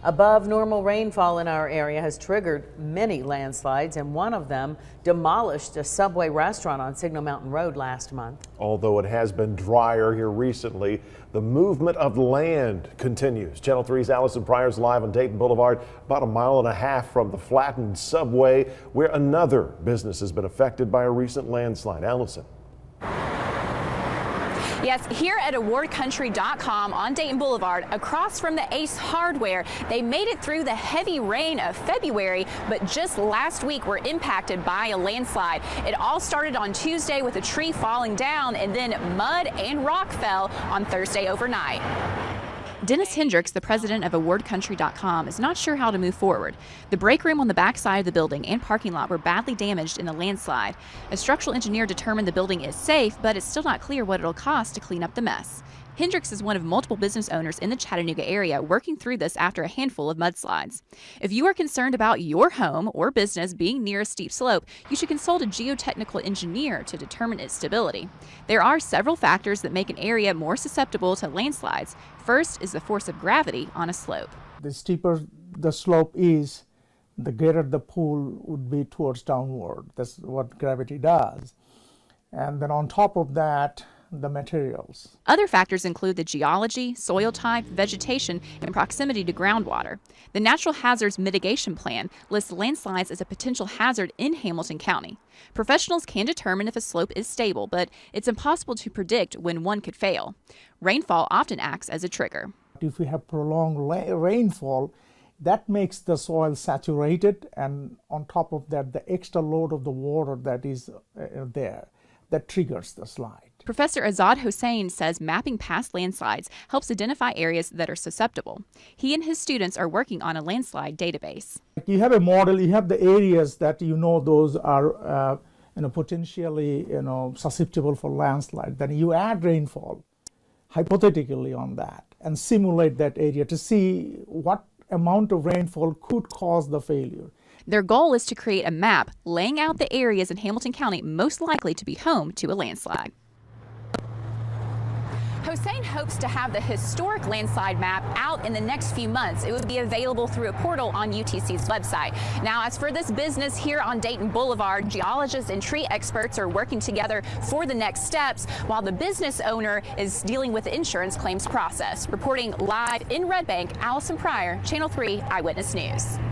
Above normal rainfall in our area has triggered many landslides, and one of them demolished a Subway restaurant on Signal Mountain Road last month. Although it has been drier here recently, the movement of land continues. Channel 3's Allison Pryor's live on Dayton Boulevard, about 1.5 miles from the flattened Subway, where another business has been affected by a recent landslide. Allison. Yes, here at awardcountry.com on Dayton Boulevard, across from the Ace Hardware, they made it through the heavy rain of February, but just last week were impacted by a landslide. It all started on Tuesday with a tree falling down, and then mud and rock fell on Thursday overnight. Dennis Hendricks, the president of awardcountry.com, is not sure how to move forward. The break room on the back side of the building and parking lot were badly damaged in the landslide. A structural engineer determined the building is safe, but it's still not clear what it'll cost to clean up the mess. Hendricks is one of multiple business owners in the Chattanooga area working through this after a handful of mudslides. If you are concerned about your home or business being near a steep slope, you should consult a geotechnical engineer to determine its stability. There are several factors that make an area more susceptible to landslides. First is the force of gravity on a slope. The steeper the slope is, the greater the pull would be towards downward. That's what gravity does. And then on top of that, the materials. Other factors include the geology, soil type, vegetation, and proximity to groundwater. The Natural Hazards Mitigation Plan lists landslides as a potential hazard in Hamilton County. Professionals can determine if a slope is stable, but it's impossible to predict when one could fail. Rainfall often acts as a trigger. If we have prolonged rainfall, that makes the soil saturated, and on top of that, the extra load of the water that is there, that triggers the slide. Professor Azad Hossein says mapping past landslides helps identify areas that are susceptible. He and his students are working on a landslide database. You have a model, you have the areas that those are potentially susceptible for landslide. Then you add rainfall hypothetically on that and simulate that area to see what amount of rainfall could cause the failure. Their goal is to create a map laying out the areas in Hamilton County most likely to be home to a landslide. Hossein hopes to have the historic landslide map out in the next few months. It would be available through a portal on UTC's website. Now, as for this business here on Dayton Boulevard, geologists and tree experts are working together for the next steps, while the business owner is dealing with the insurance claims process. Reporting live in Red Bank, Allison Pryor, Channel 3 Eyewitness News.